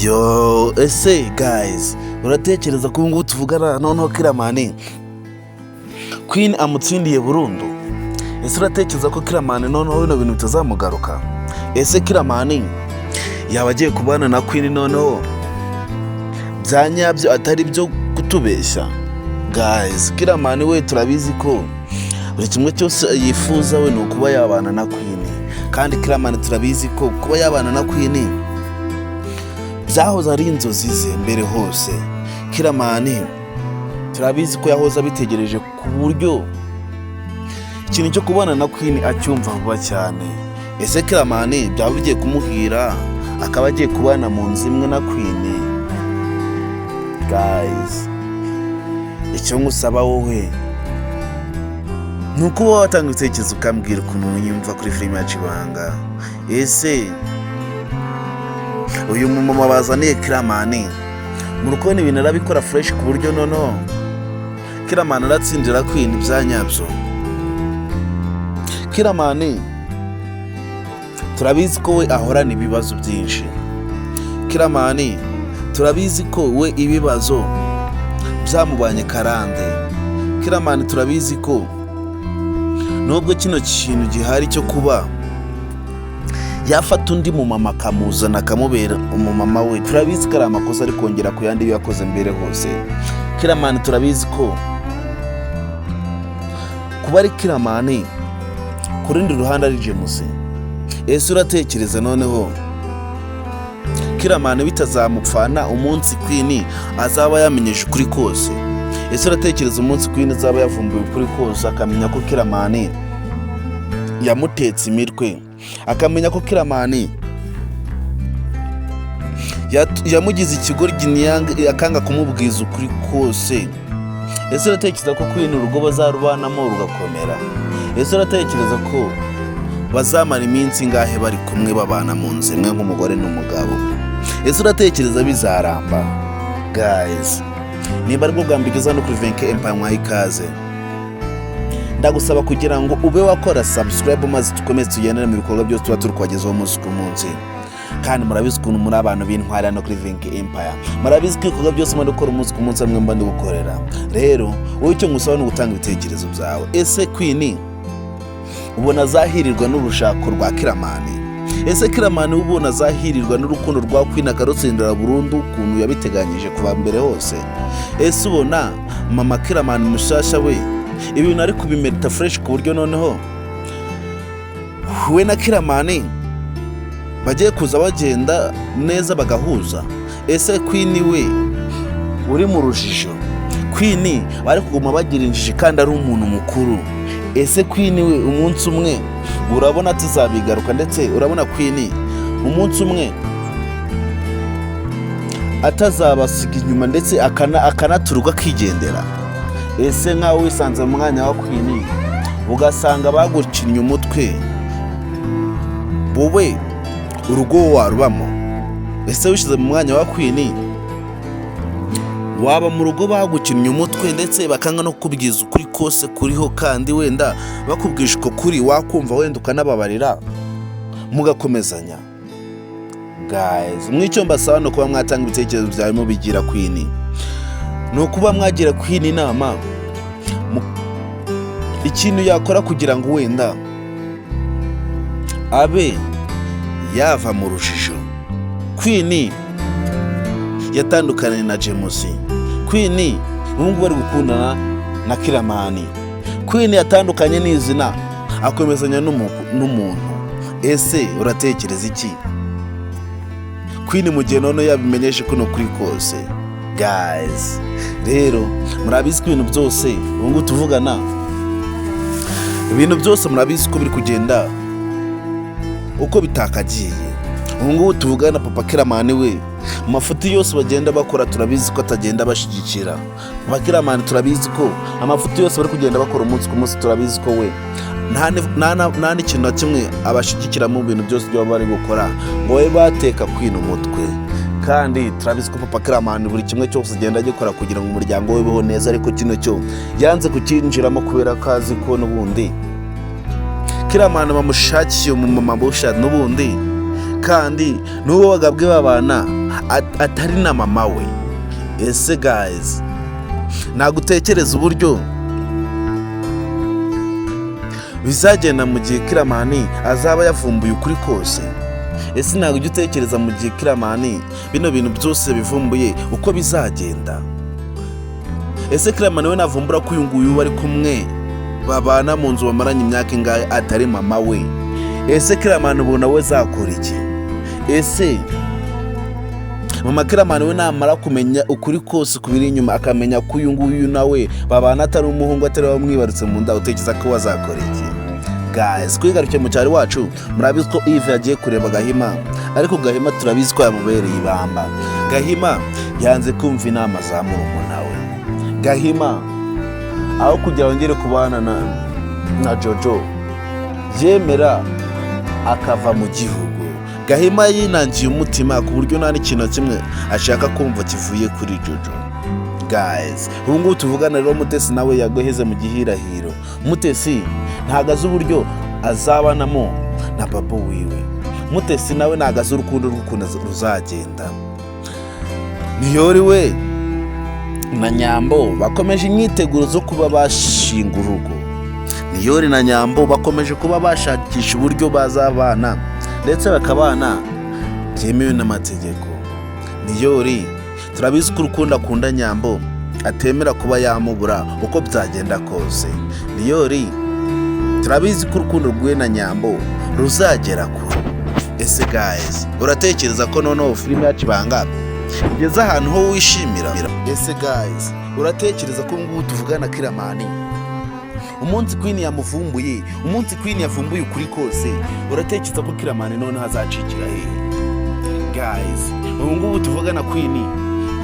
Yo, ese guys, uratekereza ko ngubu tuvugana noneho Killaman Queen amutsindiye burundu? Ese uratekereza ko Killaman noneho bino bintu bitazamugaruka? Ese Killaman yaba agiye kubana na Queen noneho byanyabyo atari byo kutubeshya? Guys, Killaman we turabizi ko buri kimwe cyose yifuza we ni ukuba yabana na Queen, kandi Killaman turabizi ko kuba yabana na Queen byahoze ari inzozi ze mbere hose. Killaman turabizi ko yahoze abitegereje ku buryo ikintu cyo kubana na Queen acyumva vuba cyane. Ese Killaman byaba bigiye kumuhira akaba agiye kubana mu nzu imwe na Queen? Guys, icyo ngusaba wowe nuko watanga ibitekerezo ukambwira ukuntu yumva kuri filime ya Ibanga. Ese uyu mumama bazaniye Killaman mu rukundo ibintu arabikora fresh ku buryo noneho Killaman aratsindira Queen byanyabyo? Killaman turabizi ko we ahorana ibibazo byinshi. Killaman turabizi ko we ibibazo byamubanye karande. Killaman turabizi ko nubwo kino kintu gihari cyo kuba yafata undi mumama akamuzana akamubera umumama we, turabizi ko ari amakosa ari kongera ku yandi yakoze mbere hose. Killaman turabizi ko kuba ari Killaman ku rundi ruhande ari James. Ese uratekereza noneho Killaman bitazamupfana umunsi Queen azaba yamenyeje ukuri kose? Ese uratekereza umunsi Queen azaba yavumbuye ukuri kose akamenya ko Killaman yamutetse imitwe, akamenya ko Killaman yamugize ikigoryi akanga kumubwiza ukuri kose? Ese uratekereza ko Queen urugo bazarubanamo rugakomera? Ese uratekereza ko bazamara iminsi ngahe bari kumwe babana mu nzu imwe nk'umugore n'umugabo? Ese uratekereza bizaramba? Guys, niba ari bwo bwambigeza no kuri Venke Empire mwayikaze, ndagusaba kugira ngo ube wakora subscribe maze tukomeze tugendane mu bikorwa byose tuba turi kwagezaho umunsi ku munsi. Kandi murabizi ukuntu muri abantu b'intwari no kuri Venke Empire, murabizi ko ibikorwa byose mwe dukora umunsi ku munsi amwe mbandi gukorera. Rero wowe icyo ngusaba ni ugutanga ibitekerezo byawe. Ese Queen ubona azahirirwa n'urushako rwa Killaman? Ese Killaman ubona azahirirwa n'urukundo rwa Queen akarutsindira burundu ukuntu yabiteganyije kuva mbere hose? Ese ubona mama Killaman mushasha we ibintu ari kubimerita fresh ku buryo noneho we na Killaman bagiye kuza bagenda neza bagahuza? Ese Queen we uri mu rujijo? Queen bari kuguma bagira injiji kandi ari umuntu mukuru. Ese Queen we umunsi umwe urabona tuzabigaruka, ndetse urabona Queen umunsi umwe atazabasiga inyuma ndetse akanaturuka akigendera? Ese nkawe wisanze mu mwanya wa Queen ugasanga bagucinnye umutwe, wowe urugo warubamo? Ese wishize mu mwanya wa Queen waba mu rugo bagucinnye umutwe ndetse bakanga no kubwiza ukuri kose kuriho, kandi wenda bakubwisha uko kuri wakumva wenda ukanababarira mugakomezanya? Guys, mwicyo mbasaba no kuba mwatanga ibitekerezo byawe mubigira Queen, no kuba mwagira Queen inama ikintu yakora kugira ngo wenda abe yava mu rujijo. Queen yatandukanye na James. Queen ubungu bari gukundana na Killaman. Queen yatandukanye n'izina akomezanya n'umuntu. Ese uratekereza iki? Queen mu gihe none yabimenyeshe kuno kuri kose? Guys, rero murabizi ko ibintu byose ubungu tuvugana, ibintu byose murabizi ko biri kugenda uko bitakagiye. Ubungu tuvugana papa Killaman we amafuti yose bagenda bakora turabizi ko atagenda bashigikira. Papa Killaman turabizi ko amafuti yose bari kugenda bakora umunsi ku munsi turabizi ko we nta n'ikintu na kimwe abashigikira mu bintu byose byo bari gukora ngo we bateka Queen umutwe. Kandi turabizi ko papa Killaman buri kimwe cyose agenda gikora kugira ngo umuryango we beho neza, ariko kino cyo yanze kukinjiramo kubera kazi ko n'ubundi Killaman bamushakiye umumama busha n'ubundi kandi n'uwo bagabwe babana atari na mama we. Ese guys, nagutekereza uburyo bizagenda mu gihe Killaman azaba yavumbuye ukuri kose? Ese ntabwo ujya utekereza mu gihe Killaman bino bintu byose bivumbuye uko bizagenda? Ese Killaman we navumbura ko uyu nguyu bari kumwe babana mu nzu bamaranye imyaka ingahe atari mama we? Ese Killaman ubona we zakora iki? Ese mama Killaman we namara kumenya ukuri kose kubiri inyuma akamenya ko uyu nguyu nawe babana atari umuhungu atari wamwibarutse mu nda, utekereza ko wazakora iki? Guys, kwigarukiye mu cyari wacu, murabizi ko Ibya yagiye kureba Gahima, ariko Gahima turabizi ko yamubereye ibamba. Gahima yanze kumva inama za murumuna we. Gahima aho kugira ngere kubana na Jojo yemera akava mu gihugu. Gahima yinangiye umutima ku buryo nta n'ikintu kimwe ashaka kumva kivuye kuri Jojo. Guys, ubu ngubu tuvugana rero Mutesi nawe yagoheze mu gihirahiro. Mutesi ntago azi uburyo azabanamo na papa wiwe. Mutesi nawe ntago azi urukundo rw'ukuntu ruzagenda. Niyori we na Nyambo bakomeje imyiteguro zo kuba bashinga urugo. Niyori na Nyambo bakomeje kuba bashakisha uburyo bazabana ndetse bakabana byemewe n'amategeko. Niyori turabizi ko urukundo akunda Nyambo atemera kuba yamubura uko byagenda kose. Niyori turabizi ko urukundo rwe na Nyambo ruzagera kure. Ese guys, uratekereza ko noneho filime yacu Ibanga igeze ahantu ho wishimira? Ese guys, uratekereza ko ngubu tuvugana Killaman umunsi Queen yamuvumbuye, umunsi Queen yavumbuye ukuri kose, uratekereza ko Killaman noneho azacikira he? Guys, ubu ngubu tuvugana Queen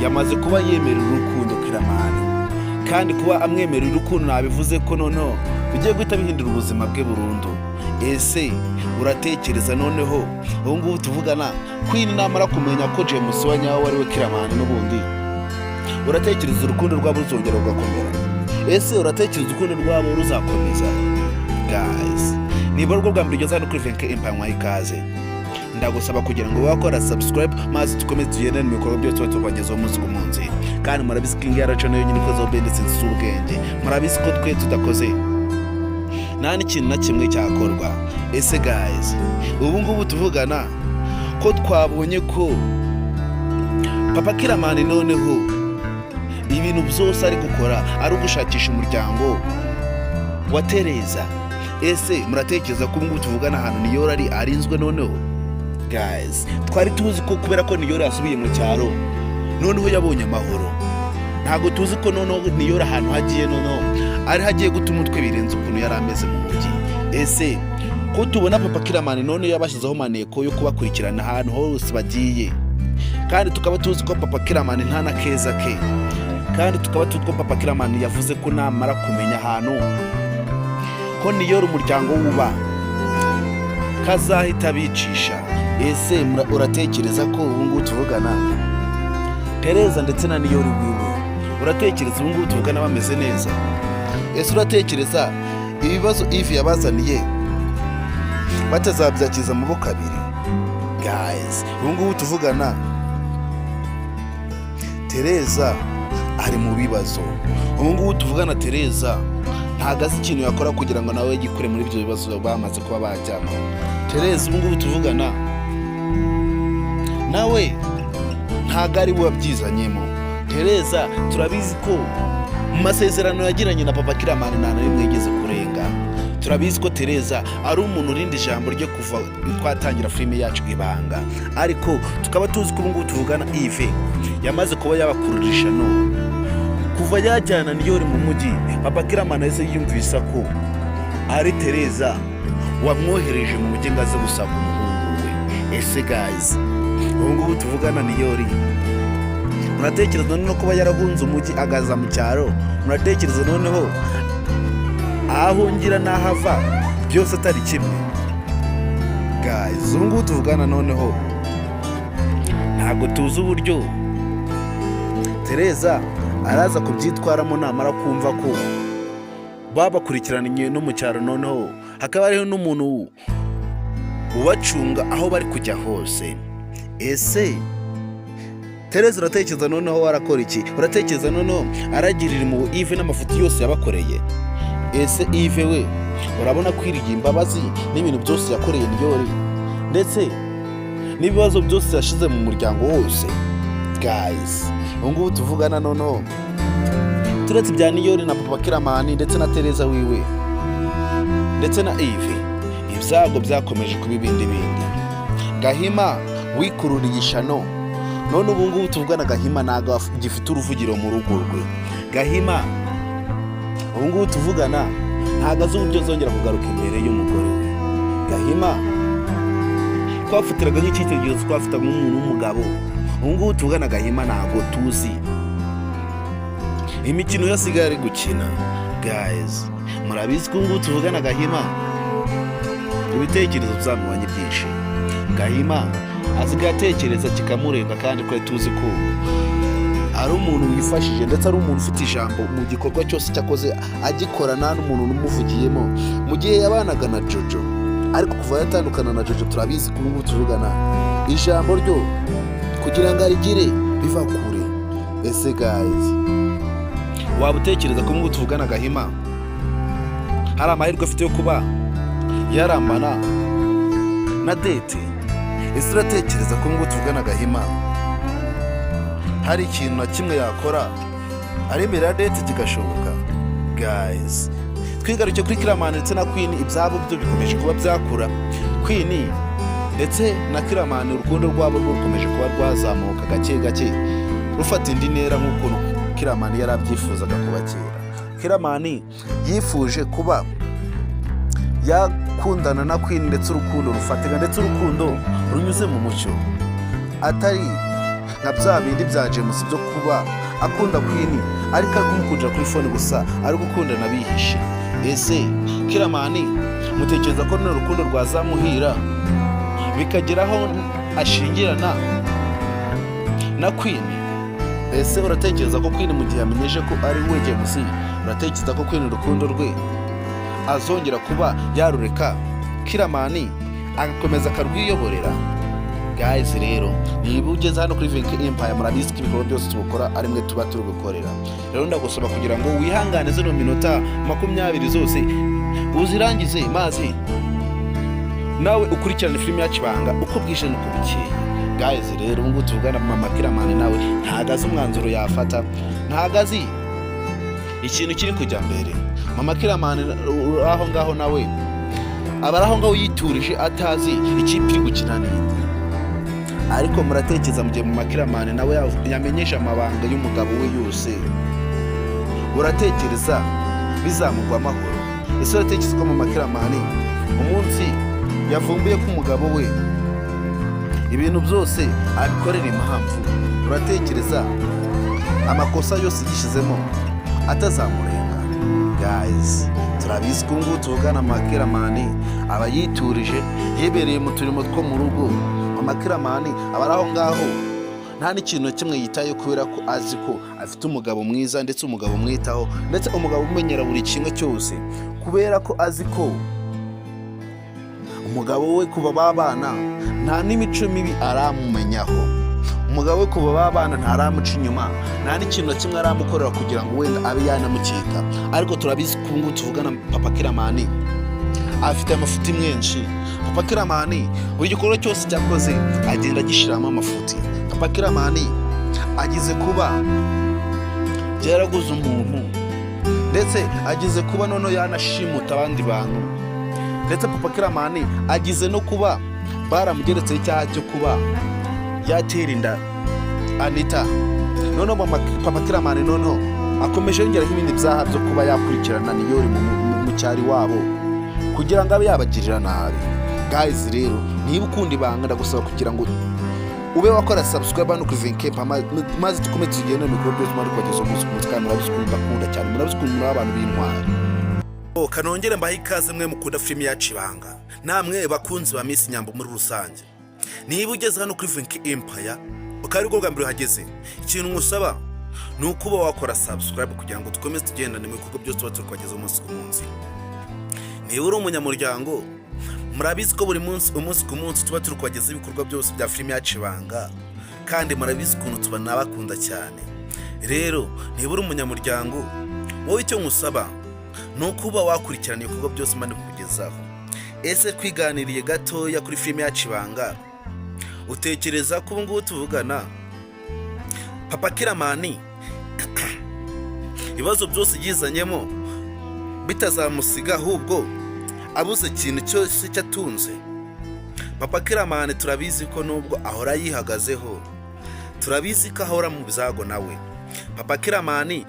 yamaze kuba yemerera urukundo Killaman, kandi kuba amwemerera urukundo nabivuze ko noneho bigiye guhita bihindura ubuzima bwe burundu. Ese uratekereza noneho ubu ngubu tuvugana Queen namara kumenya ko James wa nyawe ari we Killaman n'ubundi, uratekereza urukundo rwabo ruzongera rugakomera? Ese uratekereza urukundo rwabo ruzakomeza? Guys, niba rwo bwa mbere ugeze hano kuri Venke Empire ikaze, ndagusaba kugira ngo wakora subscribe maze tukomeze tugende mu bikorwa byose tubagezaho umunsi ku munsi. Kandi murabizi ko ingi yaracu nayo nyine ikoze Ibind ndetse n'ubwenge, murabizi ko twe tudakoze nta n'ikintu na kimwe cyakorwa. Ese guys, ubu ngubu tuvugana ko twabonye ko papa Killaman noneho ibintu byose ari gukora ari ugushakisha umuryango wa Tereza. Ese muratekereza ko ubu ngubu tuvugana ahantu Niyori arinzwe noneho? Guys, twari tuzi ko kubera ko Niyori asubiye mu cyaro noneho yabonye amahoro, ntago tuzi ko noneho Niyori ahantu hagiye noneho ari hagiye gutuma umutwe birenze ukuntu yari ameze mu mujyi. Ese ko tubona papa Killaman none yabashyizeho maneko yo kubakurikirana ahantu hose bagiye, kandi tukaba tuzi ko papa Killaman nta na keza ke, kandi tukaba tuzi ko papa Killaman yavuze ko namara kumenya ahantu ko Niyori umuryango wuba kazahita bicisha. Ese uratekereza ko ubu ngubu tuvugana Tereza ndetse na Niyori wiwe, uratekereza ubu ngubu tuvugana bameze neza? Ese uratekereza ibibazo Ibya yabazaniye batazabyakiza amaboko abiri? Guys, ubu ngubu tuvugana Tereza ari mu bibazo. Ubu ngubu tuvugana Tereza ntago azi ikintu yakora kugira ngo nawe yikure muri ibyo bibazo bamaze kuba bajyamo. Tereza ubu ngubu tuvugana nawe ntago ari we wabyizanyemo. Tereza turabizi ko mu masezerano yagiranye na papa Killaman nta na rimwe yigeze kurenga. Turabizi ko Tereza ari umuntu urinda ijambo ryo kuva twatangira filime yacu Ibanga, ariko tukaba tuzi ko ubu ngubu tuvugana Ibya yamaze kuba yabakururisha no kuva yajyana Niyori mu mujyi. Papa Killaman yahise yumvisa ko ari Tereza wamwohereje mu mujyi ngo aze gusaba umuhungu we. Ese guys, ubu ngubu tuvugana Niyori, muratekereza noneho kuba yarahunze umujyi agaza mu cyaro? Muratekereza noneho ahungira n'ahava byose atari kimwe? Guys, ubu ngubu tuvugana noneho ntabwo tuzi uburyo Tereza araza kubyitwaramo namara kumva ko babakurikiranye no mu cyaro, noneho hakaba hariho n'umuntu ubacunga aho bari kujya hose. Ese Tereza uratekereza noneho warakora iki? Uratekereza noneho aragirira impuhwe Yves n'amafuti yose yabakoreye? Ese Yves we urabona kwiriye imbabazi n'ibintu byose yakoreye Niyori ndetse n'ibibazo byose yashize mu muryango wose? Guys, ngubu tuvugana noneho turetse bya Niyori na papa Killaman ndetse na Tereza wiwe ndetse na Yves, ibyago byakomeje kuba ibindi. Gahima wikururiye ishano, none ubu ngubu tuvugana Gahima ntago gifite uruvugiro mu rugo rwe. Gahima ubu ngubu tuvugana ntago azi uburyo zongera kugaruka imbere y'umugore we. Gahima twafatiraga nk'icyitegererezo, twafata nk'umuntu w'umugabo. Ubu ngubu tuvugana Gahima ntago tuzi imikino yasigaye ari gukina. Guys, murabizi ko ngubu tuvugana Gahima ibitekerezo byamubanye byinshi. Gahima asigaye atekereza kikamurenga, kandi ko tuzi ko ari umuntu wifashije ndetse ari umuntu ufite ijambo mu gikorwa cyose cyakoze, agikorana n'umuntu n'umuvugiyemo mu gihe yabanaga na Jojo. Ariko kuva yatandukana na Jojo turabizi ko ngubu tuvugana ijambo ryo kugira ngo arigire biva kure. Ese guys, waba utekereza ko ngubu tuvugana Gahima hari amahirwe afite yo kuba yarambana na Dete? Ese uratekereza ko ngubu tuvugana Gahima hari ikintu na kimwe yakora ari imbere ya Dete kigashoboka? Guys, twigaruke kuri Killaman ndetse na Queen, ibyabo byo bikomeje kuba byakura. Queen ndetse na Killaman urukundo rwabo rukomeje kuba rwazamuka gake gake rufata indi ntera nk'uko Killaman yari abyifuzaga kuba kera. Killaman yifuje kuba yakundana na Queen ndetse urukundo rufatika ndetse urukundo runyuze mu mucyo, atari nka bya bindi bya James byo kuba akunda Queen ariko ari kumukundira kuri phone gusa, ari gukundana bihishe. Ese Killaman mutekereza ko runo rukundo rwazamuhira bikageraho ashingirana na Queen? Ese uratekereza ko Queen mu gihe yamenyeje ko ari we James, uratekereza ko Queen urukundo rwe azongera kuba yarureka Killaman agakomeza akarwiyoborera? Guys, rero niba ugeze hano kuri Vinke Empire, murabizi ko ibikorwa byose tubukora ari mwe tuba turi gukorera. Rero ndagusaba kugira ngo wihangane zino minota 20 zose uzirangize, maze nawe ukurikirane filime yacu Ibanga uko bwije nuko bukeye. Guys, rero ngo tuvugana mama Killaman nawe ntagaze umwanzuro yafata, ntagazi ikintu kiri kujya mbere. Mama Killaman aho ngaho nawe abaraho ngaho yiturije atazi ikipe iri gukina n'indi. Ariko muratekereza mu gihe Mama Killaman nawe yamenyesha amabanga y'umugabo we yose, uratekereza bizamugwa amahoro? Ese uratekereza ko Mama Killaman umunsi yavumbuye ko umugabo we ibintu byose abikorera impamvu, uratekereza amakosa yose yishizemo atazamurenga? Guys, turabizi ko ngubu tuvugana Mama Killaman aba yiturije yebereye mu turimo two mu rugo. Mama Killaman aba aho ngaho nta n'ikintu kimwe yitaye, kubera ko azi ko afite umugabo mwiza ndetse umugabo mwitaho ndetse umugabo umenyera buri kimwe cyose, kubera ko azi ko umugabo we kuba babana nta n'imico mibi aramumenyaho. Umugabo we kuba babana ntaramuca inyuma, nta n'ikintu kimwe aramukorera kugira ngo wenda abe yanamukeka. Ariko turabizi ko ngubu tuvugana Papa Killaman afite amafuti menshi. Papa Killaman buri gikorwa cyose cyakoze agenda agishiramo amafuti. Papa Killaman agize kuba yaraguze umuntu ndetse agize kuba nono yanashimuta abandi bantu, ndetse Papa Killaman agize no kuba baramugeretseho icyaha cyo kuba yatera inda Anita. Noneho Papa Killaman noneho akomeje yongeraho ibindi byaha byo kuba yakurikirana Niyori mu cyari wabo kugira ngo abe yabagirira nabi. Guys, rero niba ukunda Ibanga ndagusaba kugira ngo ube wakora subscribe hano kuri Vinke maze tukomeze tugende mu bikorwa byose muri kugeza umunsi ku munsi, kandi murabikunda bakunda cyane, murabikunda abantu b'intwari. Kanongere mbahe ikaze mwe mukunda filime yacu Ibanga, namwe bakunzi ba Miss Nyambo muri rusange. Niba ugeze hano kuri Vinke Empire ukari bwo mbere hageze, ikintu ngusaba ni ukuba wakora subscribe kugira ngo dukomeze tugendane mu bikorwa byose tuba turi kugeza umunsi ku munsi. Niba uri umunyamuryango, murabizi ko buri munsi umunsi ku munsi tuba turi kugeza ibikorwa byose bya filime yacu Ibanga, kandi murabizi ukuntu tubanabakunda cyane. Rero niba uri umunyamuryango, wowe icyo nkusaba ni ukuba wakurikirana ibikorwa byose mba ndi kukugezaho. Ese twiganiriye gatoya kuri filime yacu Ibanga, utekereza ko ubu ngubu tuvugana Papa Killaman ibibazo byose yizanyemo bitazamusiga ahubwo abuze ikintu cyose cyatunze? Papa Killaman turabizi ko nubwo ahora yihagazeho, turabizi ko ahora mu bizago nawe. Papa Killaman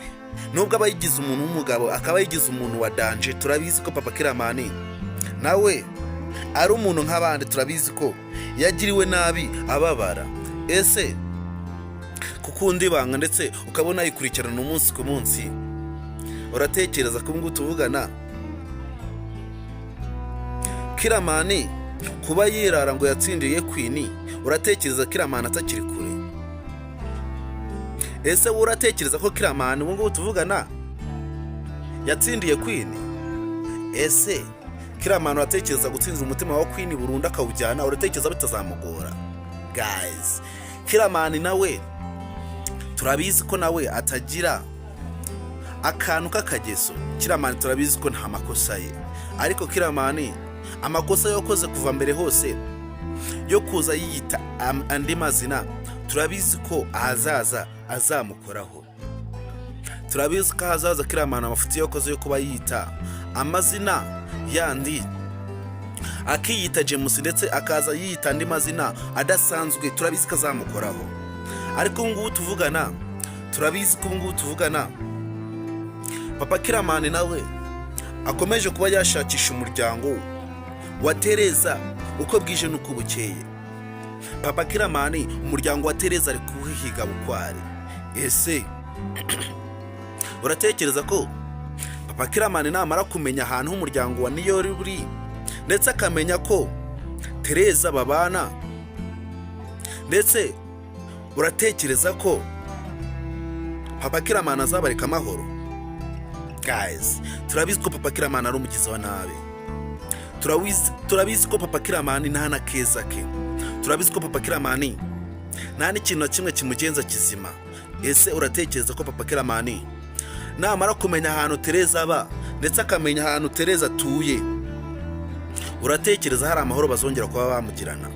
nubwo aba yigize umuntu w'umugabo, akaba yigize umuntu wa danje, turabizi ko Papa Killaman nawe ari umuntu nk'abandi. Turabizi ko yagiriwe nabi ababara. Ese kukunda Ibanga ndetse ukabona yikurikirana umunsi ku munsi, uratekereza ko ngo tuvugana Killaman kuba yirara ngo yatsindiye Queen, uratekereza Killaman atakiri kure? Ese uratekereza ko Killaman ubu ngubu tuvugana yatsindiye Queen? Ese Killaman uratekereza gutsinza umutima wa Queen burundu akawujyana? Uratekereza bitazamugora? Guys, Killaman nawe turabizi ko nawe atagira akantu k'akageso. Killaman turabizi ko nta makosa ye, ariko Killaman amakosa yakoze kuva mbere hose yo kuza yiyita andi mazina, turabizi ko ahazaza azamukoraho. Turabizi ko ahazaza Killaman amafuti yakoze yo kuba yiyita amazina yandi, akiyita James ndetse akaza yiyita andi mazina adasanzwe, turabizi ko azamukoraho. Ariko ubu ngubu tuvugana, turabizi ko ubu ngubu tuvugana Papa Killaman nawe akomeje kuba yashakisha umuryango wa Tereza uko bwije n'uko bukeye. Papa Killaman umuryango wa Tereza ari kuhiga bukware. Ese uratekereza ko Papa Killaman namara kumenya ahantu h'umuryango wa Niyori uri, ndetse akamenya ko Tereza babana, ndetse uratekereza ko Papa Killaman azabareka amahoro? Guys, turabizi ko Papa Killaman ari umugizi wa nabi. Turabizi ko Papa Killaman nta na keza ke. Turabizi ko Papa Killaman nta n'ikintu na kimwe kimugenza kizima. Ese uratekereza ko Papa Killaman namara kumenya ahantu Tereza aba, ndetse akamenya ahantu Tereza atuye, uratekereza hari amahoro bazongera kuba bamugirana?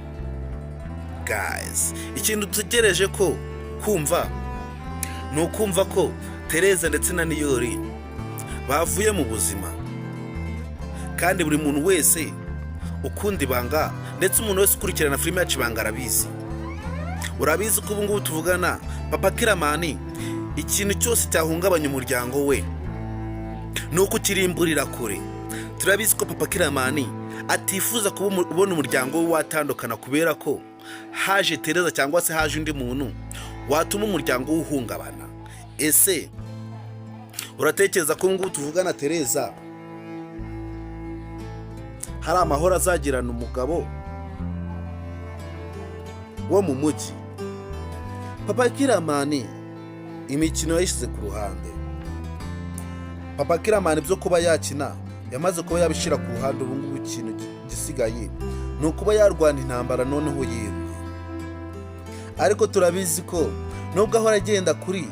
Guys, ikintu dutegereje ko kumva ni ukumva ko Tereza ndetse na Niyori bavuye mu buzima. Kandi buri muntu wese ukunda Ibanga ndetse umuntu wese ukurikirana filime yacu Ibanga arabizi. Urabizi ko ubu ngubu tuvugana Papa Killaman ikintu cyose cyahungabanya umuryango we ni uko kirimburira kure. Turabizi ko Papa Killaman atifuza kubona umuryango we watandukana kubera ko haje Tereza cyangwa se haje undi muntu watuma umuryango uhungabana. Ese uratekereza ko ngo tuvugana Tereza hari amahoro azagirana umugabo wo mu mujyi? Papa Killaman imikino yayishyize ku ruhande. Papa Killaman byo kuba yakina yamaze kuba yabishira ku ruhande. Ubu ngubu ikintu gisigaye ni ukuba yarwana intambara noneho yeruye. Ariko turabizi ko nubwo ahora agenda kuri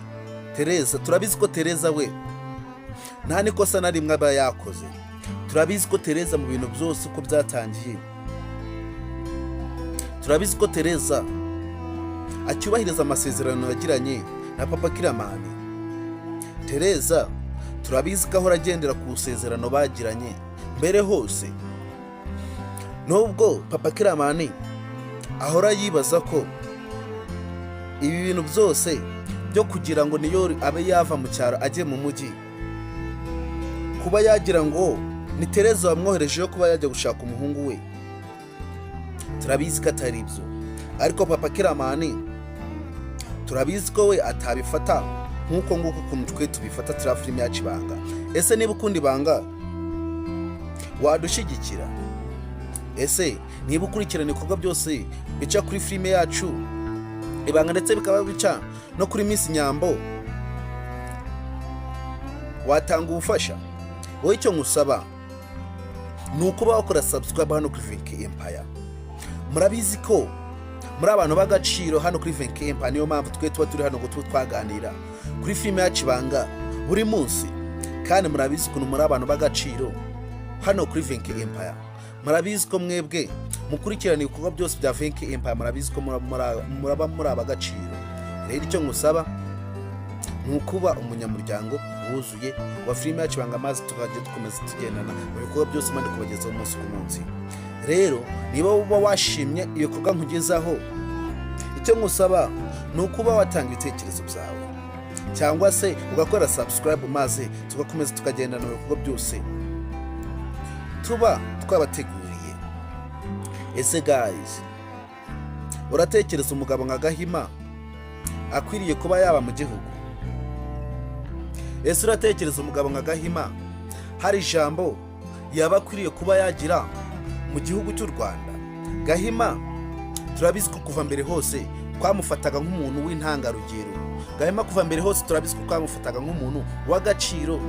Tereza, turabizi ko Tereza we nta nikosa na rimwe aba yakoze. Turabizi ko Tereza mu bintu byose uko byatangiye, turabizi ko Tereza acyubahiriza amasezerano yagiranye na Papa Killaman. Tereza turabizi ko ahora agendera ku isezerano bagiranye mbere hose. Nubwo Papa Killaman ahora yibaza ko ibi bintu byose byo kugira ngo Niyori abe yava mu cyaro ajye mu mujyi, kuba yagira ngo ni Tereza wamwohereje yo kuba yajya gushaka umuhungu we, turabizi ko atari ibyo. Ariko Papa Killaman turabizi ko we atabifata nk'uko nguko ukuntu twe tubifata turi filime yacu Ibanga. Ese niba ukunda Ibanga wadushigikira? Ese niba ukurikirana ibikorwa byose bica kuri filime yacu Ibanga ndetse bikaba bica no kuri Miss Nyambo, watanga ubufasha? Wowe icyo nkusaba ni ukuba wakora subscribe hano kuri Vink Empire. Murabizi ko muri abantu b'agaciro hano kuri Venke Empire. Niyo mpamvu twe tuba turi hano ngo twaganira kuri filime yacu Ibanga buri munsi, kandi murabizi ukuntu muri abantu b'agaciro hano kuri Venke Empire. Murabizi ko mwebwe mukurikirana ibikorwa byose bya Venke Empire, murabizi ko muraba muri abagaciro. Rero icyo ngusaba ni ukuba umunyamuryango wuzuye wa filime yacu Ibanga, maze tukajya dukomeza tugendana mu bikorwa byose mandi kubagezaho umunsi ku munsi. Rero niba uba washimye ibikorwa nkugezaho, icyo ngusaba ni ukuba watanga ibitekerezo byawe cyangwa se ugakora subscribe, maze tugakomeza tukagendana mu bikorwa byose tuba twabateguriye. Ese guys, uratekereza umugabo nka Gahima akwiriye kuba yaba mu gihugu? Ese uratekereza umugabo nka Gahima hari ijambo yaba akwiriye kuba yagira mu gihugu cy'u Rwanda? Gahima turabizi ko kuva mbere hose twamufataga nk'umuntu w'intangarugero. Gahima kuva mbere hose turabizi ko twamufataga nk'umuntu w'agaciro,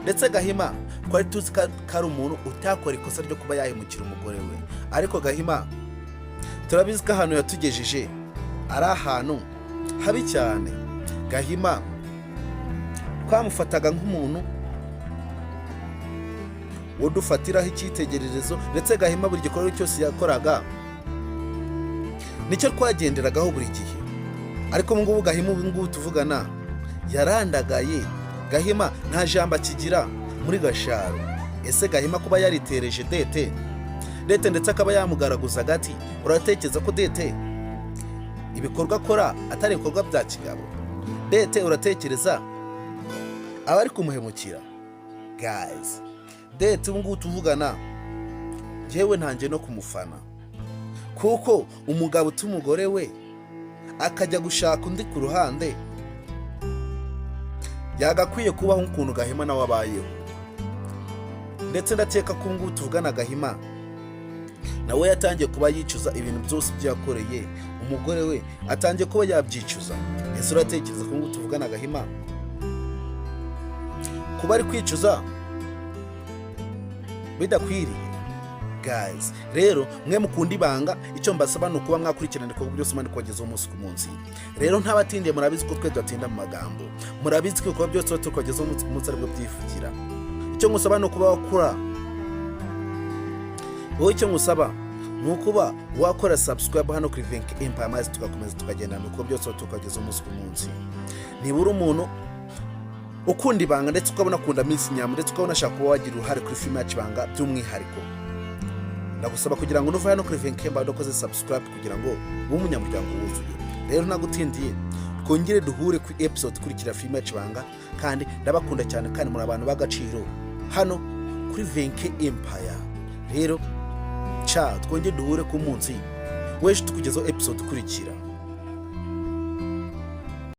ndetse Gahima twari tuzi ko ari umuntu utakora ikosa ryo kuba yahemukira umugore we. Ariko Gahima turabizi ko ahantu yatugejeje ari ahantu habi cyane. Gahima twamufataga nk'umuntu wodufatiraho icyitegererezo, ndetse Gahima buri gikorwa cyose yakoraga nicyo twagenderagaho buri gihe. Ariko ubu ngubu Gahima, ubu ngubu tuvugana, yarandagaye. Gahima nta jambo akigira muri Gasharo. Ese Gahima kuba yaritereje Dete ndetse akaba yamugaraguza agati, uratekereza ko Dete ibikorwa akora atari ibikorwa bya kigabo? Dete uratekereza aba ari kumuhemukira? Guys, Dete ubu ngubu tuvugana, njyewe ntangiye no kumufana, kuko umugabo utumugore we akajya gushaka undi ku ruhande, yagakwiye kubaho nk'ukuntu Gahima nawe abayeho. Ndetse ndakeka ko ngubu tuvugana Gahima nawe yatangiye kuba yicuza ibintu byose byakoreye umugore we, atangiye kuba yabyicuza. Ese uratekereza ko ngubu tuvugana Gahima kuba ari kwicuza bidakwiriye? Guys, rero mwe mukunda Ibanga, icyo mbasaba ni ukuba mwakurikirana ibikorwa byose mandi kubagezaho umunsi ku munsi. Rero ntabatindiye, murabizi ko twe tudatinda mu magambo, murabizi ko ibikorwa byose tukagezaho umunsi ku munsi aribwo byivugira. Icyo ngusaba ni ukuba wakora, wowe icyo ngusaba ni ukuba wakora subscribe hano kuri Venke Empire, maze tugakomeza tukagendana mu bikorwa byose tukagezaho umunsi ku munsi. Niba uri umuntu ukunda Ibanga ndetse ukabona akunda Miss Nyam, ndetse ukabona ashaka kuba wagira uruhare kuri filime yacu Ibanga by'umwihariko, ndagusaba kugira ngo nuva hano kuri Venke Empire ukoze subscribe kugira ngo ube umunyamuryango wuzuye. Rero nagutindiye, twongere duhure ku episode ikurikira filime yacu Ibanga, kandi ndabakunda cyane kandi muri abantu b'agaciro hano kuri Venke Empire. Rero twongere duhure ku munsi w'ejo tukugezaho episode ikurikira.